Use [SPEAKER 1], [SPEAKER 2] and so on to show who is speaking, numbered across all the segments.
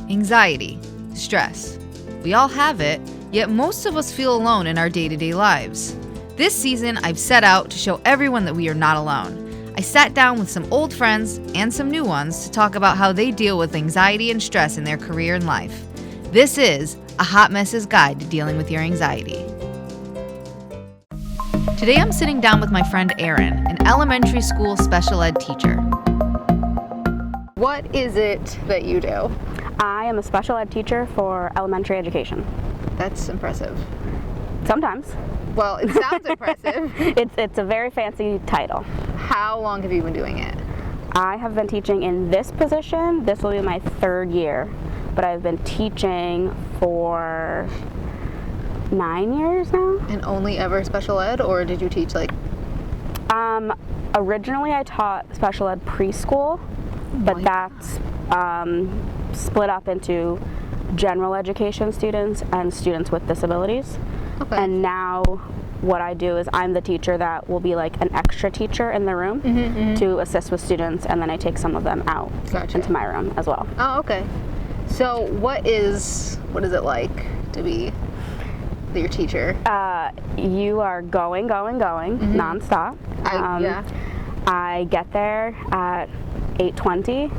[SPEAKER 1] Anxiety, stress. We all have it, yet most of us feel alone in our day-to-day lives. This season, I've set out to show everyone that we are not alone. I sat down with some old friends and some new ones to talk about how they deal with anxiety and stress in their career and life. This is a Hot Mess's Guide to Dealing with Your Anxiety. Today I'm sitting down with my friend Erin, an elementary school special ed teacher. What is it that you do?
[SPEAKER 2] I am a special ed teacher for elementary education.
[SPEAKER 1] That's impressive.
[SPEAKER 2] Sometimes.
[SPEAKER 1] Well, it sounds impressive.
[SPEAKER 2] It's a very fancy title.
[SPEAKER 1] How long have you been doing it?
[SPEAKER 2] I have been teaching in this position. This will be my 3rd year, but I've been teaching for 9 years now.
[SPEAKER 1] And only ever special ed, or did you teach
[SPEAKER 2] Originally I taught special ed preschool, but that's split up into general education students and students with disabilities.
[SPEAKER 1] Okay.
[SPEAKER 2] And now what I do is I'm the teacher that will be like an extra teacher in the room to assist with students, and then I take some of them out into my room as well.
[SPEAKER 1] Oh, okay. So what is it like to be your teacher?
[SPEAKER 2] You are going nonstop. I get there at 8:20,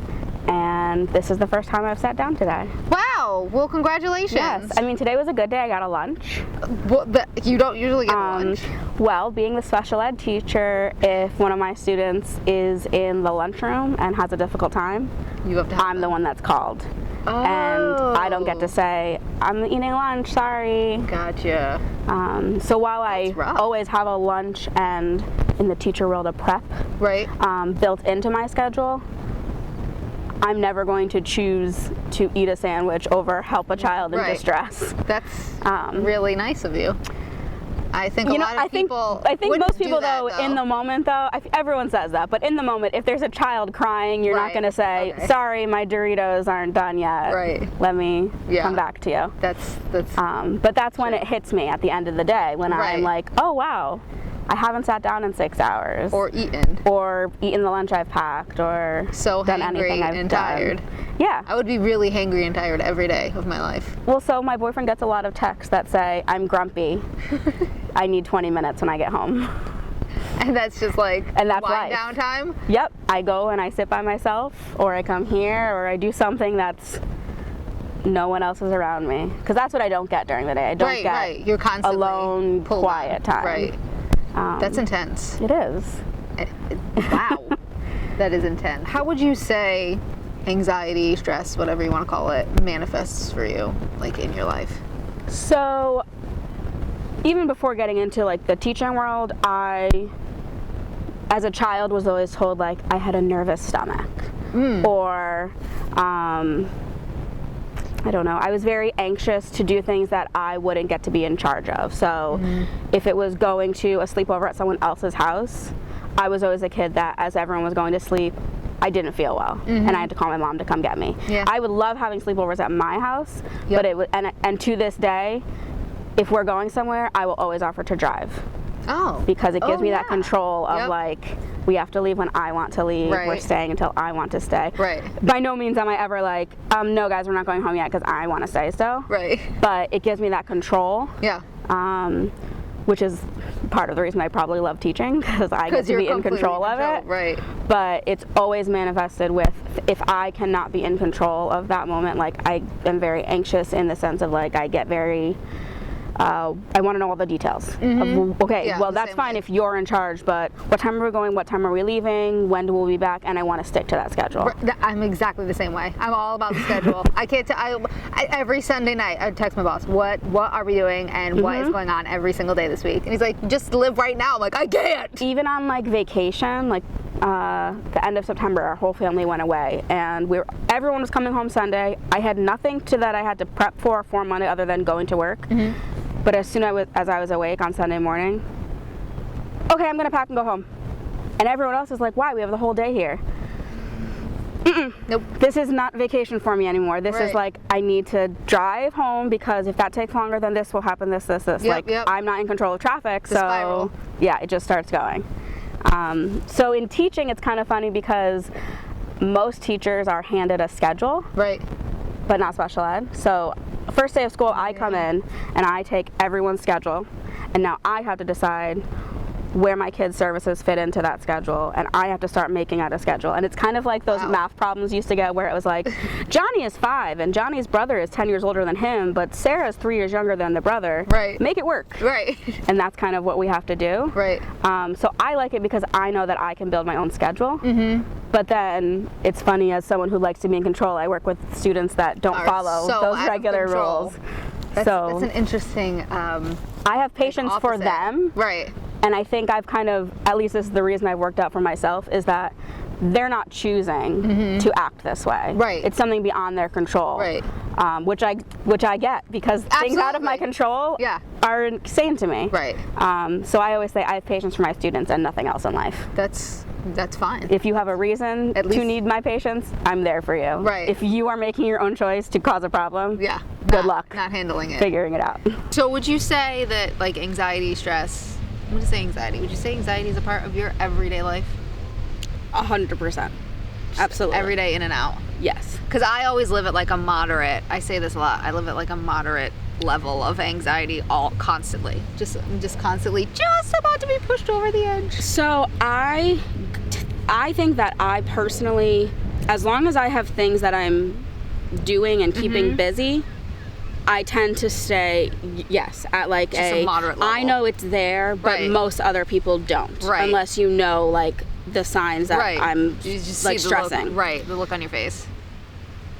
[SPEAKER 2] and this is the first time I've sat down today.
[SPEAKER 1] Wow! Well, congratulations.
[SPEAKER 2] Yes. I mean, today was a good day. I got a lunch.
[SPEAKER 1] Well, you don't usually get a lunch.
[SPEAKER 2] Well, being the special ed teacher, if one of my students is in the lunchroom and has a difficult time, I'm the one that's called.
[SPEAKER 1] Oh.
[SPEAKER 2] And I don't get to say, I'm eating lunch, sorry.
[SPEAKER 1] Gotcha.
[SPEAKER 2] So while I always have a lunch and in the teacher world a prep built into my schedule, I'm never going to choose to eat a sandwich over help a child in distress.
[SPEAKER 1] That's really nice of you. I think I think
[SPEAKER 2] most people though, in the moment though, everyone says that, but in the moment, if there's a child crying, you're not going to say, sorry, my Doritos aren't done yet. Let me come back to you. But that's when it hits me at the end of the day, when I'm like, oh wow, I haven't sat down in 6 hours.
[SPEAKER 1] Or eaten
[SPEAKER 2] the lunch I've packed, or done anything I've done.
[SPEAKER 1] Tired.
[SPEAKER 2] Yeah.
[SPEAKER 1] I would be really hangry and tired every day of my life.
[SPEAKER 2] Well, so my boyfriend gets a lot of texts that say, I'm grumpy. I need 20 minutes when I get home.
[SPEAKER 1] And that's just like wind down time?
[SPEAKER 2] Yep. I go and I sit by myself, or I come here, or I do something that's no one else is around me. Because that's what I don't get during the day. I don't get
[SPEAKER 1] You're constantly
[SPEAKER 2] alone, quiet time.
[SPEAKER 1] Right. That's intense.
[SPEAKER 2] It is.
[SPEAKER 1] Wow. That is intense. How would you say anxiety, stress, whatever you want to call it, manifests for you, like in your life?
[SPEAKER 2] So, even before getting into like the teaching world, I, as a child, was always told like I had a nervous stomach, or I don't know, I was very anxious to do things that I wouldn't get to be in charge of. So if it was going to a sleepover at someone else's house, I was always a kid that as everyone was going to sleep, I didn't feel well, and I had to call my mom to come get me. I would love having sleepovers at my house, but it would, and to this day, if we're going somewhere, I will always offer to drive. Oh. Because it gives me that control of like, we have to leave when I want to leave. We're staying until I want to stay. By no means am I ever like, no guys, we're not going home yet because I want to stay still. But it gives me that control. Which is part of the reason I probably love teaching, because I get to be in control of it. But it's always manifested with, if I cannot be in control of that moment, like I am very anxious in the sense of like, I get very, I want to know all the details. Well, that's fine if you're in charge, but what time are we going? What time are we leaving? When will we be back? And I want to stick to that schedule.
[SPEAKER 1] I'm exactly the same way. I'm all about the schedule. I can't. Every Sunday night, I text my boss, what are we doing, and what is going on every single day this week? And he's like, just live right now. I'm like, I can't.
[SPEAKER 2] Even on like vacation, like the end of September, our whole family went away, and everyone was coming home Sunday. I had nothing that I had to prep for Monday other than going to work. But as soon as I was awake on Sunday morning, okay, I'm gonna pack and go home. And everyone else is like, why? We have the whole day here. Nope. This is not vacation for me anymore. This is like, I need to drive home, because if that takes longer, then this will happen, this. I'm not in control of traffic, so yeah, it just starts going. So in teaching, it's kind of funny because most teachers are handed a schedule. but not special ed. So first day of school, I come in and I take everyone's schedule, and now I have to decide where my kids' services fit into that schedule, and I have to start making out a schedule. And it's kind of like those math problems used to get where it was like, Johnny is 5 and Johnny's brother is 10 years older than him, but Sarah's 3 years younger than the brother.
[SPEAKER 1] Right.
[SPEAKER 2] Make it work.
[SPEAKER 1] Right.
[SPEAKER 2] And that's kind of what we have to do.
[SPEAKER 1] Right.
[SPEAKER 2] So I like it because I know that I can build my own schedule. But then it's funny, as someone who likes to be in control, I work with students that don't follow those regular rules.
[SPEAKER 1] That's an interesting
[SPEAKER 2] I have patience for them.
[SPEAKER 1] Right.
[SPEAKER 2] And I think I've kind of, at least this is the reason I've worked out for myself, is that they're not choosing to act this way.
[SPEAKER 1] Right.
[SPEAKER 2] It's something beyond their control.
[SPEAKER 1] Right.
[SPEAKER 2] Which I get, because things out of my control are insane to me.
[SPEAKER 1] Right.
[SPEAKER 2] So I always say I have patience for my students and nothing else in life.
[SPEAKER 1] That's fine.
[SPEAKER 2] If you have a reason to need my patience, I'm there for you.
[SPEAKER 1] Right.
[SPEAKER 2] If you are making your own choice to cause a problem, good luck.
[SPEAKER 1] Not handling it.
[SPEAKER 2] Figuring it out.
[SPEAKER 1] So would you say that, like, anxiety, stress, I'm going to say anxiety. Would you say anxiety is a part of your everyday life?
[SPEAKER 2] 100%. Absolutely.
[SPEAKER 1] Every day in and out?
[SPEAKER 2] Yes.
[SPEAKER 1] Because I always live at like a moderate, I say this a lot, I live at like a moderate level of anxiety constantly. I'm just constantly just about to be pushed over the edge.
[SPEAKER 2] So I think that I personally, as long as I have things that I'm doing and keeping busy, I tend to stay, at like
[SPEAKER 1] just a moderate level.
[SPEAKER 2] I know it's there, but most other people don't.
[SPEAKER 1] Right.
[SPEAKER 2] Unless you know, like, the signs that I'm,
[SPEAKER 1] you just
[SPEAKER 2] like,
[SPEAKER 1] see
[SPEAKER 2] stressing.
[SPEAKER 1] The look on your face.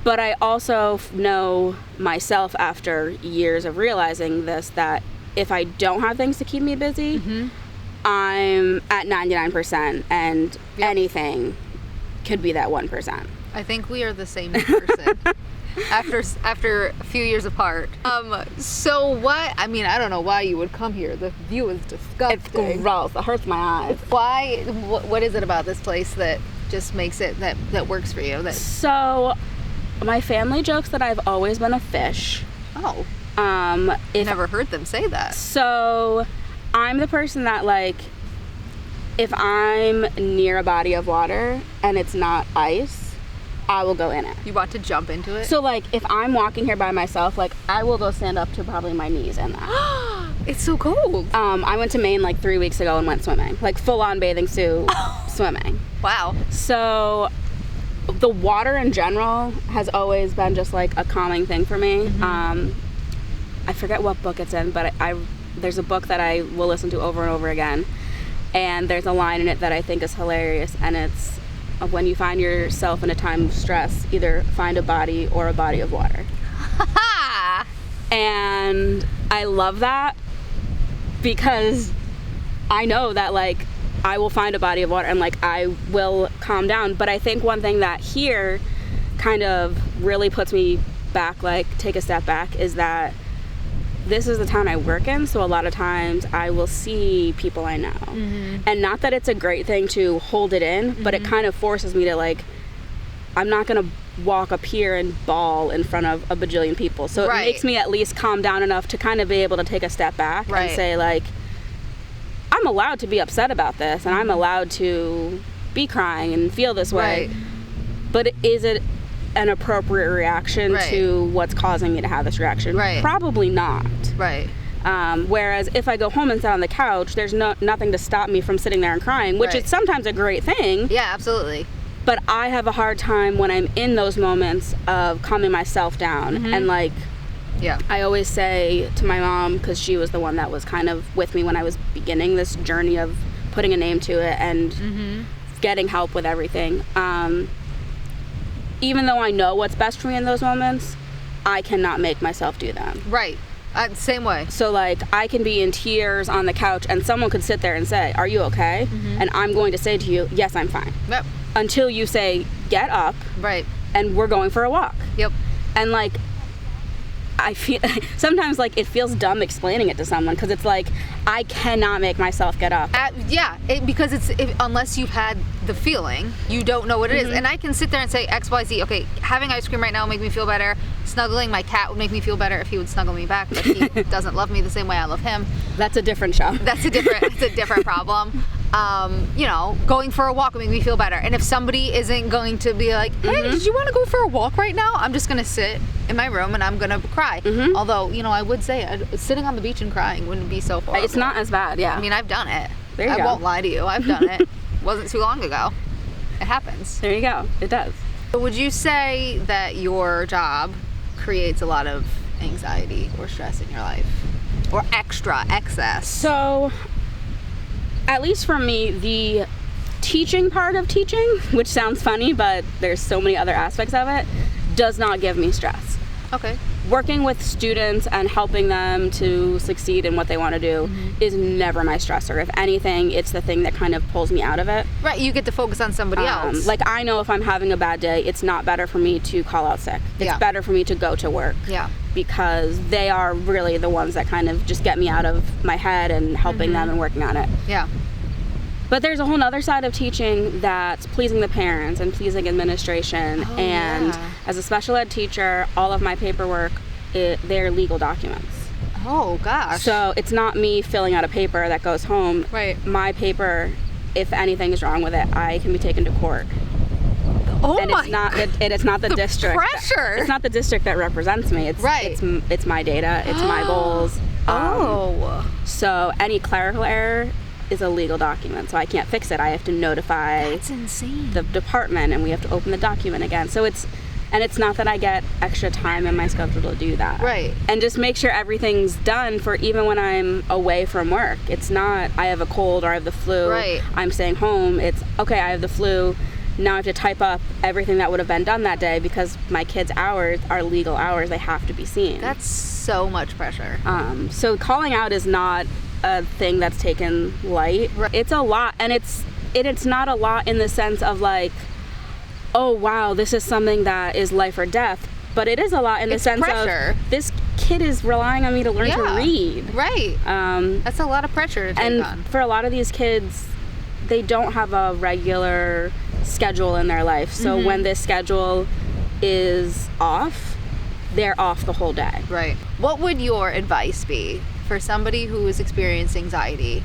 [SPEAKER 2] But I also know myself, after years of realizing this, that if I don't have things to keep me busy, I'm at 99%, and anything could be that 1%.
[SPEAKER 1] I think we are the same person. After a few years apart. So what, I mean, I don't know why you would come here. The view is disgusting.
[SPEAKER 2] It's gross. It hurts my eyes.
[SPEAKER 1] Why, what is it about this place that just makes it, that works for you?
[SPEAKER 2] So, my family jokes that I've always been a fish.
[SPEAKER 1] Oh. Never heard them say that. So,
[SPEAKER 2] I'm the person that, like, if I'm near a body of water and it's not ice, I will go in it.
[SPEAKER 1] You want to jump into it?
[SPEAKER 2] So, like, if I'm walking here by myself, like, I will go stand up to probably my knees in that.
[SPEAKER 1] It's so cold.
[SPEAKER 2] I went to Maine like 3 weeks ago and went swimming. Like, full-on bathing suit, swimming.
[SPEAKER 1] Wow.
[SPEAKER 2] So, the water in general has always been just, like, a calming thing for me. I forget what book it's in, but there's a book that I will listen to over and over again. And there's a line in it that I think is hilarious, and it's, when you find yourself in a time of stress, either find a body or a body of water. And I love that, because I know that, like, I will find a body of water and, like, I will calm down. But I think one thing that here kind of really puts me back, like, take a step back, is that this is the town I work in, so a lot of times I will see people I know. And not that it's a great thing to hold it in, but it kind of forces me to, like, I'm not going to walk up here and bawl in front of a bajillion people. So it makes me at least calm down enough to kind of be able to take a step back and say, like, I'm allowed to be upset about this, and I'm allowed to be crying and feel this way. But is it an appropriate reaction to what's causing me to have this reaction? Probably not. Whereas if I go home and sit on the couch, there's nothing to stop me from sitting there and crying, which is sometimes a great thing.
[SPEAKER 1] Yeah, absolutely.
[SPEAKER 2] But I have a hard time when I'm in those moments of calming myself down. And, like, I always say to my mom, because she was the one that was kind of with me when I was beginning this journey of putting a name to it and getting help with everything. Even though I know what's best for me in those moments, I cannot make myself do them.
[SPEAKER 1] Same way.
[SPEAKER 2] So, like, I can be in tears on the couch and someone could sit there and say, are you okay? And I'm going to say to you, yes, I'm fine. Until you say, get up. And we're going for a walk. And, like, I feel sometimes, like, it feels dumb explaining it to someone, because it's like, I cannot make myself get up.
[SPEAKER 1] Because unless you've had the feeling, you don't know what it is. And I can sit there and say X, Y, Z. Okay, having ice cream right now will make me feel better. Snuggling my cat would make me feel better if he would snuggle me back, but he doesn't love me the same way I love him.
[SPEAKER 2] That's a different show.
[SPEAKER 1] It's a different problem. going for a walk would make me feel better. And if somebody isn't going to be like, hey, did you want to go for a walk right now? I'm just going to sit in my room and I'm going to cry. Although, I would say sitting on the beach and crying wouldn't be so horrible.
[SPEAKER 2] It's not as bad, yeah.
[SPEAKER 1] I mean, I've done it.
[SPEAKER 2] There you go.
[SPEAKER 1] I won't lie to you. I've done it. Wasn't too long ago. It happens.
[SPEAKER 2] There you go. It does.
[SPEAKER 1] So would you say that your job creates a lot of anxiety or stress in your life? Or excess?
[SPEAKER 2] So, at least for me, the teaching part of teaching, which sounds funny, but there's so many other aspects of it, does not give me stress.
[SPEAKER 1] Okay.
[SPEAKER 2] Working with students and helping them to succeed in what they want to do is never my stressor. If anything, it's the thing that kind of pulls me out of it.
[SPEAKER 1] Right, you get to focus on somebody else.
[SPEAKER 2] Like, I know if I'm having a bad day, it's not better for me to call out sick. It's better for me to go to work.
[SPEAKER 1] Yeah.
[SPEAKER 2] Because they are really the ones that kind of just get me out of my head and helping them and working on it.
[SPEAKER 1] Yeah.
[SPEAKER 2] But there's a whole other side of teaching that's pleasing the parents and pleasing administration. As a special ed teacher, all of my paperwork, they're legal documents.
[SPEAKER 1] Oh, gosh.
[SPEAKER 2] So it's not me filling out a paper that goes home.
[SPEAKER 1] Right.
[SPEAKER 2] My paper, if anything is wrong with it, I can be taken to court.
[SPEAKER 1] Oh,
[SPEAKER 2] and it's not the district.
[SPEAKER 1] Pressure.
[SPEAKER 2] It's not the district that represents me. It's my data. It's my goals. So any clerical error is a legal document, so I can't fix it. I have to notify
[SPEAKER 1] That's insane.
[SPEAKER 2] the department, and we have to open the document again. So it's not that I get extra time in my schedule to do that.
[SPEAKER 1] Right.
[SPEAKER 2] And just make sure everything's done for even when I'm away from work. It's not I have a cold or I have the flu.
[SPEAKER 1] Right.
[SPEAKER 2] I'm staying home. It's okay, I have the flu. Now I have to type up everything that would have been done that day because my kids' hours are legal hours. They have to be seen.
[SPEAKER 1] That's so much pressure.
[SPEAKER 2] So calling out is not a thing that's taken light.
[SPEAKER 1] Right.
[SPEAKER 2] It's a lot, and it's not a lot in the sense of like, oh wow, this is something that is life or death, but it is a lot in the sense
[SPEAKER 1] pressure.
[SPEAKER 2] Of this kid is relying on me to learn to read.
[SPEAKER 1] Right. That's a lot of pressure to take on.
[SPEAKER 2] And for a lot of these kids, they don't have a regular schedule in their life. So when this schedule is off, they're off the whole day.
[SPEAKER 1] Right. What would your advice be for somebody who is experiencing anxiety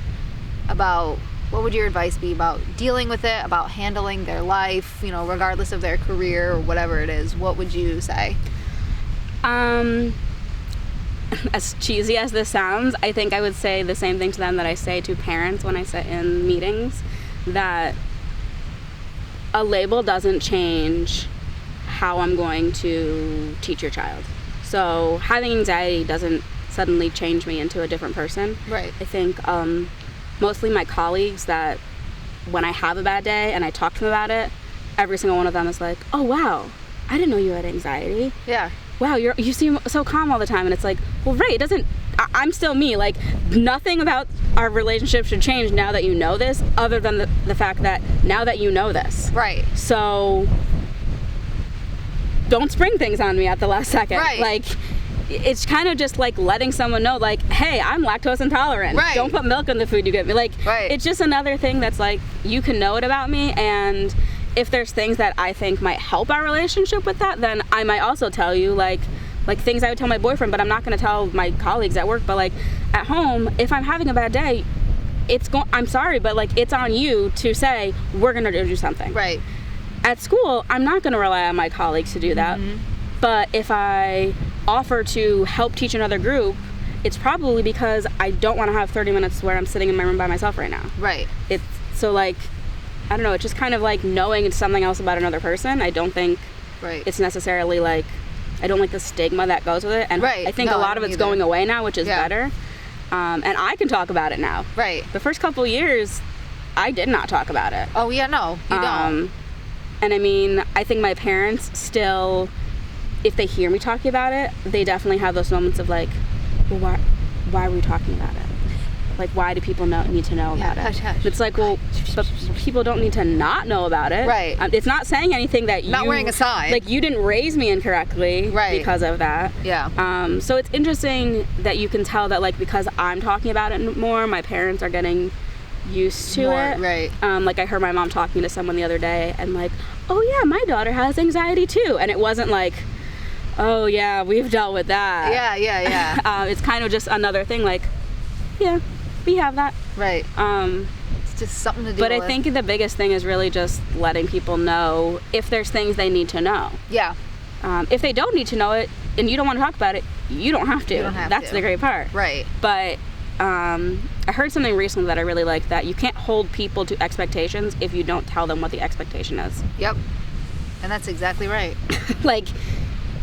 [SPEAKER 1] what would your advice be about dealing with it, about handling their life, regardless of their career or whatever it is? What would you say?
[SPEAKER 2] As cheesy as this sounds, I think I would say the same thing to them that I say to parents when I sit in meetings, that a label doesn't change how I'm going to teach your child. So having anxiety doesn't suddenly change me into a different person.
[SPEAKER 1] Right.
[SPEAKER 2] I think mostly my colleagues, that when I have a bad day and I talk to them about it, every single one of them is like, oh wow, I didn't know you had anxiety.
[SPEAKER 1] Yeah.
[SPEAKER 2] Wow, you seem so calm all the time. And it's like, well, right, I'm still me. Like, nothing about our relationship should change now that you know this, other than the fact that now that you know this.
[SPEAKER 1] Right.
[SPEAKER 2] So don't spring things on me at the last second.
[SPEAKER 1] Right.
[SPEAKER 2] Like, it's kind of just like letting someone know, like, hey, I'm lactose intolerant.
[SPEAKER 1] Right.
[SPEAKER 2] Don't put milk in the food you get me. Like,
[SPEAKER 1] right.
[SPEAKER 2] It's just another thing that's like, you can know it about me, and if there's things that I think might help our relationship with that, then I might also tell you, like things I would tell my boyfriend, but I'm not going to tell my colleagues at work. But like at home, if I'm having a bad day, I'm sorry, but like it's on you to say, we're going to do something.
[SPEAKER 1] Right.
[SPEAKER 2] At school, I'm not going to rely on my colleagues to do that. But if I offer to help teach another group, it's probably because I don't want to have 30 minutes where I'm sitting in my room by myself right now.
[SPEAKER 1] Right.
[SPEAKER 2] It's so like, I don't know, it's just kind of like knowing something else about another person. I don't think it's necessarily like, I don't like the stigma that goes with it. And I think a lot of it's going away now, which is better. And I can talk about it now.
[SPEAKER 1] Right.
[SPEAKER 2] The first couple years, I did not talk about it.
[SPEAKER 1] Oh, yeah, no, you don't.
[SPEAKER 2] And I mean, I think my parents still, if they hear me talking about it, they definitely have those moments of like, well, why are we talking about it? Like, why do people need to know about it?
[SPEAKER 1] Hush, hush.
[SPEAKER 2] It's like, well, but people don't need to not know about it.
[SPEAKER 1] Right.
[SPEAKER 2] It's not saying anything that
[SPEAKER 1] not wearing a sign.
[SPEAKER 2] Like, you didn't raise me incorrectly because of that.
[SPEAKER 1] Yeah.
[SPEAKER 2] So it's interesting that you can tell that, like, because I'm talking about it more, my parents are getting used to it.
[SPEAKER 1] Right.
[SPEAKER 2] Like, I heard my mom talking to someone the other day and like, oh yeah, my daughter has anxiety too. And it wasn't like, oh yeah, we've dealt with that.
[SPEAKER 1] Yeah.
[SPEAKER 2] It's kind of just another thing, like, yeah, we have that.
[SPEAKER 1] Right. just something to deal
[SPEAKER 2] But
[SPEAKER 1] with.
[SPEAKER 2] I think the biggest thing is really just letting people know if there's things they need to know.
[SPEAKER 1] Yeah.
[SPEAKER 2] If they don't need to know it and you don't want to talk about it, you don't have to.
[SPEAKER 1] You don't have
[SPEAKER 2] That's
[SPEAKER 1] to.
[SPEAKER 2] the great part.
[SPEAKER 1] Right.
[SPEAKER 2] But I heard something recently that I really liked, that you can't hold people to expectations if you don't tell them what the expectation is.
[SPEAKER 1] Yep. And that's exactly right.
[SPEAKER 2] Like,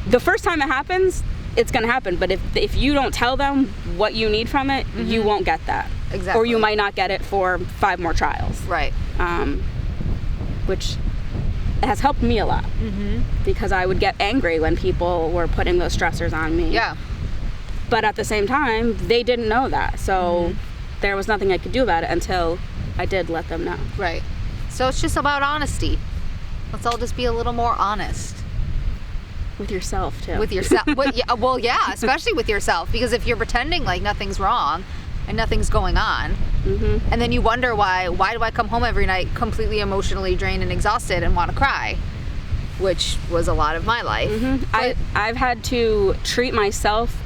[SPEAKER 2] the first time it happens, it's going to happen. But if you don't tell them what you need from it, you won't get that.
[SPEAKER 1] Exactly.
[SPEAKER 2] Or you might not get it for 5 more trials.
[SPEAKER 1] Right.
[SPEAKER 2] Which has helped me a lot. Because I would get angry when people were putting those stressors on me.
[SPEAKER 1] Yeah.
[SPEAKER 2] But at the same time, they didn't know that. So there was nothing I could do about it until I did let them know.
[SPEAKER 1] Right. So it's just about honesty. Let's all just be a little more honest.
[SPEAKER 2] With yourself, too.
[SPEAKER 1] With yourself. Well, yeah, especially with yourself. Because if you're pretending like nothing's wrong and nothing's going on, and then you wonder why do I come home every night completely emotionally drained and exhausted and want to cry? Which was a lot of my life.
[SPEAKER 2] I've had to treat myself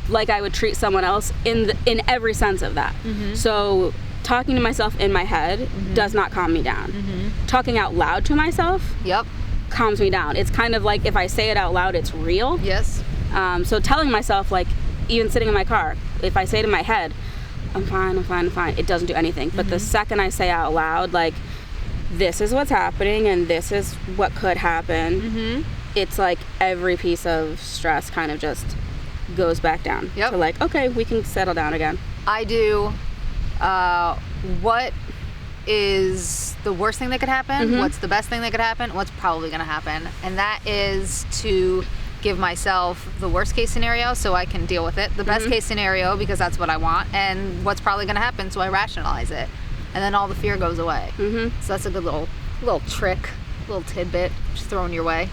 [SPEAKER 2] like I would treat someone else in every sense of that. So talking to myself in my head does not calm me down. Talking out loud to myself
[SPEAKER 1] Yep.
[SPEAKER 2] calms me down. It's kind of like if I say it out loud, it's real.
[SPEAKER 1] Yes.
[SPEAKER 2] So telling myself, like, even sitting in my car, if I say it in my head, I'm fine, it doesn't do anything. But the second I say out loud, like, this is what's happening and this is what could happen, it's like every piece of stress kind of just goes back down.
[SPEAKER 1] Yep.
[SPEAKER 2] So like, okay, we can settle down again.
[SPEAKER 1] I do what is the worst thing that could happen, what's the best thing that could happen, what's probably going to happen. And that is to give myself the worst case scenario so I can deal with it, the best case scenario because that's what I want, and what's probably going to happen so I rationalize it. And then all the fear goes away. So that's a good little trick, little tidbit just thrown your way.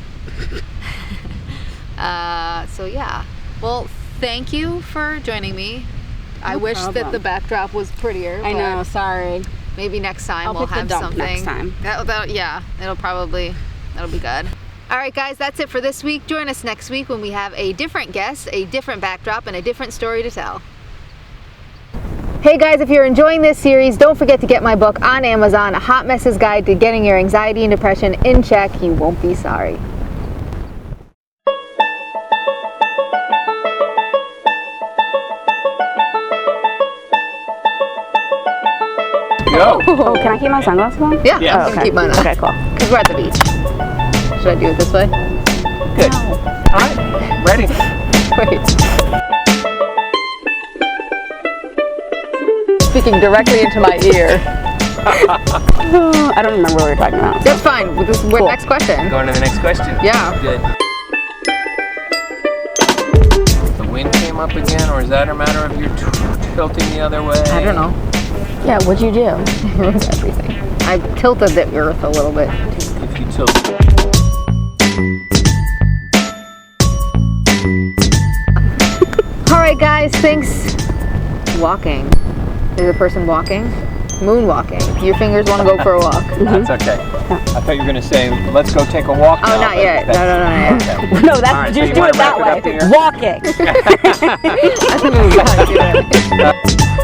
[SPEAKER 1] So yeah. Well, thank you for joining me. I wish that the backdrop was prettier.
[SPEAKER 2] I know,
[SPEAKER 1] but
[SPEAKER 2] sorry.
[SPEAKER 1] maybe next time
[SPEAKER 2] I'll
[SPEAKER 1] we'll
[SPEAKER 2] pick the
[SPEAKER 1] have
[SPEAKER 2] dump
[SPEAKER 1] something.
[SPEAKER 2] next time.
[SPEAKER 1] Yeah, that'll be good. All right, guys, that's it for this week. Join us next week when we have a different guest, a different backdrop, and a different story to tell. Hey guys, if you're enjoying this series, don't forget to get my book on Amazon, A Hot Mess's Guide to Getting Your Anxiety and Depression in Check. You won't be sorry.
[SPEAKER 3] Go.
[SPEAKER 2] Oh, can I keep my sunglasses on?
[SPEAKER 1] Yeah,
[SPEAKER 3] Yes.
[SPEAKER 1] I'm gonna keep mine on.
[SPEAKER 2] Okay, cool.
[SPEAKER 1] Because we're at the beach. Should I do it this way?
[SPEAKER 3] Good. All right. Ready.
[SPEAKER 1] Wait. Speaking directly into my ear.
[SPEAKER 2] I don't remember what we were talking about.
[SPEAKER 1] That's fine. We're next question.
[SPEAKER 3] Going to the next question.
[SPEAKER 1] Yeah.
[SPEAKER 3] Good. The wind came up again, or is that a matter of you tilting the other way?
[SPEAKER 1] I don't know.
[SPEAKER 2] Yeah, what'd you do?
[SPEAKER 1] Ruins everything. I tilted the earth a little bit.
[SPEAKER 3] If you tilt.
[SPEAKER 1] All right, guys. Thanks. Walking. Is a person walking? Moonwalking. Your fingers want to go for a walk.
[SPEAKER 3] That's okay. I thought you were going to say, let's go take a walk
[SPEAKER 1] Oh,
[SPEAKER 3] now,
[SPEAKER 1] not
[SPEAKER 3] but
[SPEAKER 1] yet.
[SPEAKER 3] that's-
[SPEAKER 1] No,
[SPEAKER 3] Okay.
[SPEAKER 2] No,
[SPEAKER 3] All
[SPEAKER 2] that's
[SPEAKER 3] right, so
[SPEAKER 2] just
[SPEAKER 3] you
[SPEAKER 2] do
[SPEAKER 3] wanna
[SPEAKER 2] it that
[SPEAKER 3] wrap it up
[SPEAKER 2] way.
[SPEAKER 3] here?
[SPEAKER 2] Walking.
[SPEAKER 1] That's what we got to do.